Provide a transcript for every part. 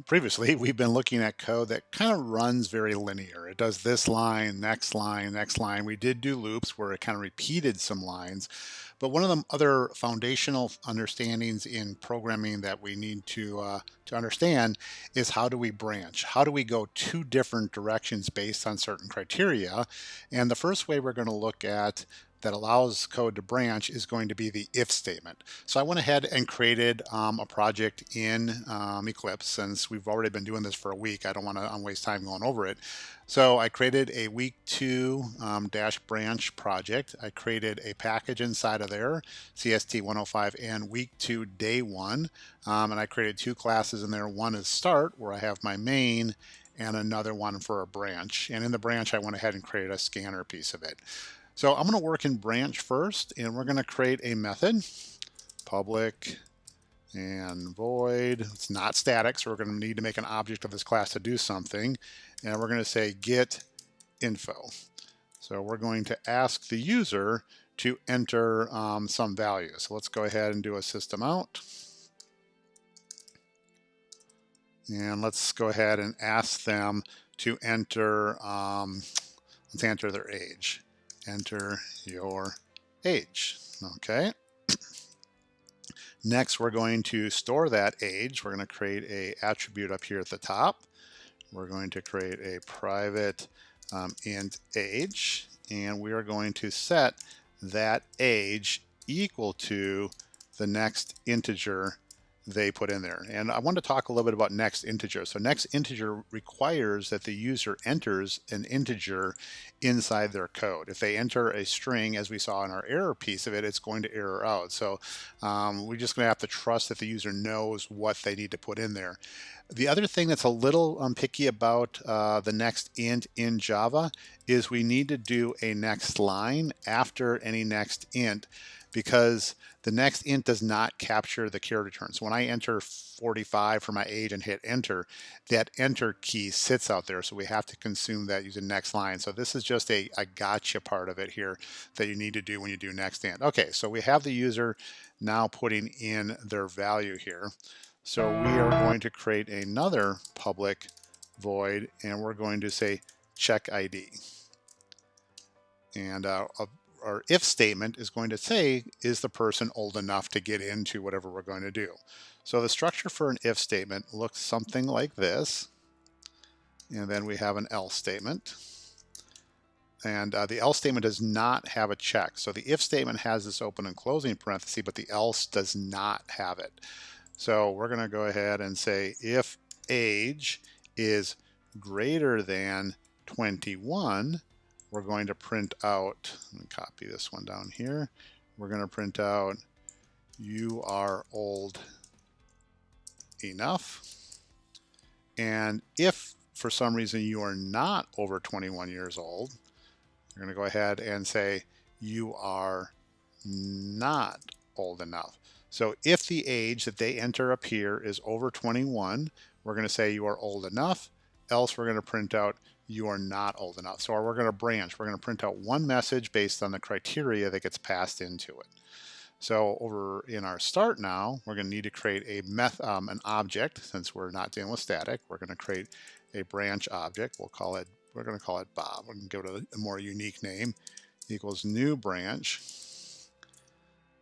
Previously, we've been looking at code that kind of runs very linear. It does this line, next line, next line. We did do loops where it kind of repeated some lines, but one of the other foundational understandings in programming that we need to understand is how do we branch? How do we go two different directions based on certain criteria? And the first way we're going to look at that allows code to branch is going to be the if statement. So I went ahead and created a project in Eclipse. Since we've already been doing this for a week, I don't want to waste time going over it. So I created a week 2 dash branch project. I created a package inside of there, CST105N week 2 day 1. And I created two classes in there. One is start, where I have my main, and another one for a branch. And in the branch, I went ahead and created a scanner piece of it. So I'm going to work in branch first, and we're going to create a method, public and void. It's not static, so we're going to need to make an object of this class to do something. And we're going to say get info. So we're going to ask the user to enter some value. So let's go ahead and do a system out. And let's go ahead and ask them to enter, let's enter their age. Enter your age. Okay. Next, we're going to store that age. We're going to create a attribute up here at the top. We're going to create a private int age, and we are going to set that age equal to the next integer they put in there. And I want to talk a little bit about next integer. So next integer requires that the user enters an integer inside their code. If they enter a string, as we saw in our error piece of it, it's going to error out. So we're just going to have to trust that the user knows what they need to put in there. The other thing that's a little picky about the next int in Java is we need to do a next line after any next int, because the next int does not capture the character return. So when I enter 45 for my age and hit enter, that enter key sits out there. So we have to consume that using next line. So this is just a gotcha part of it here that you need to do when you do next int. Okay, so we have the user now putting in their value here. So we are going to create another public void, and we're going to say check ID. And our if statement is going to say, is the person old enough to get into whatever we're going to do? So the structure for an if statement looks something like this. And then we have an else statement. And the else statement does not have a check. So the if statement has this open and closing parenthesis, but the else does not have it. So we're going to go ahead and say if age is greater than 21, we're going to print out, let me copy this one down here. We're going to print out, you are old enough. And if for some reason you are not over 21 years old, you're going to go ahead and say, you are not old enough. So if the age that they enter up here is over 21, we're going to say you are old enough, else we're going to print out you are not old enough. So we're going to branch. We're going to print out one message based on the criteria that gets passed into it. So over in our start now, we're going to need to create an object. Since we're not dealing with static, we're going to create a branch object. We're going to call it Bob. We're going to give it a more unique name, equals new branch.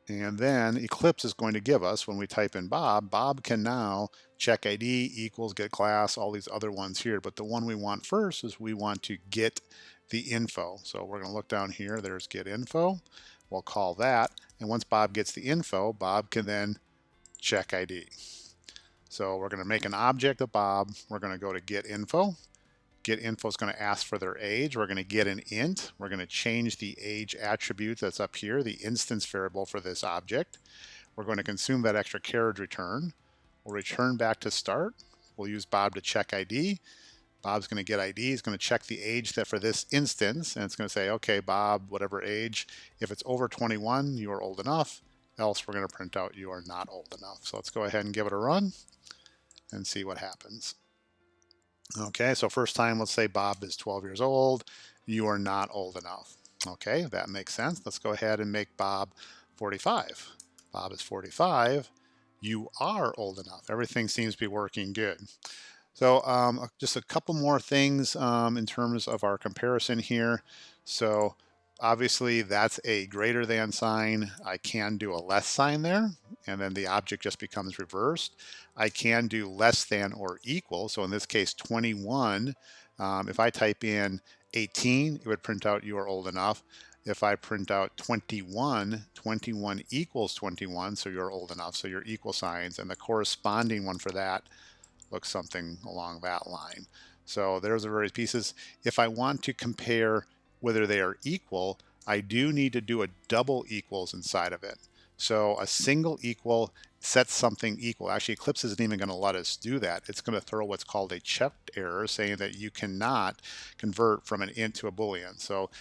And then Eclipse is going to give us, when we type in Bob can now check ID equals get class, all these other ones here. But the one we want first is we want to get the info. So we're going to look down here. There's get info. We'll call that. And once Bob gets the info, Bob can then check ID. So we're going to make an object of Bob. We're going to go to get info. Get info is going to ask for their age. We're going to get an int. We're going to change the age attribute that's up here, the instance variable for this object. We're going to consume that extra carriage return. We'll return back to start. We'll use Bob to check ID. Bob's going to get ID. He's going to check the age that for this instance, and it's going to say, okay, Bob, whatever age. If it's over 21, you are old enough. Else, we're going to print out you are not old enough. So let's go ahead and give it a run and see what happens. Okay, so first time, let's say Bob is 12 years old. You are not old enough. Okay, that makes sense. Let's go ahead and make Bob 45. Bob is 45. You are old enough. Everything seems to be working good. So just a couple more things in terms of our comparison here. So obviously that's a greater than sign. I can do a less sign there, and then the object just becomes reversed. I can do less than or equal. So in this case, 21, if I type in 18, it would print out you are old enough. If I print out 21, 21 equals 21, so you're old enough. So your equal signs, and the corresponding one for that looks something along that line. So there's the various pieces. If I want to compare whether they are equal, I do need to do a double equals inside of it. So a single equal sets something equal. Actually, Eclipse isn't even going to let us do that. It's going to throw what's called a checked error, saying that you cannot convert from an int to a Boolean. So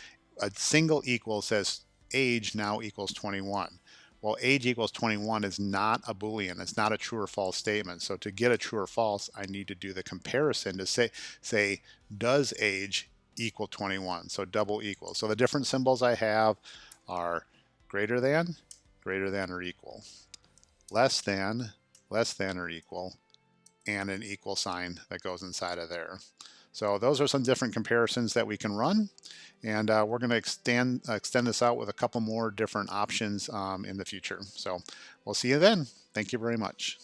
a single equal says age now equals 21. Well, age equals 21 is not a Boolean. It's not a true or false statement. So to get a true or false, I need to do the comparison to say does age equal 21? So double equal. So the different symbols I have are greater than or equal, less than or equal, and an equal sign that goes inside of there. So those are some different comparisons that we can run. And we're going to extend this out with a couple more different options in the future. So we'll see you then. Thank you very much.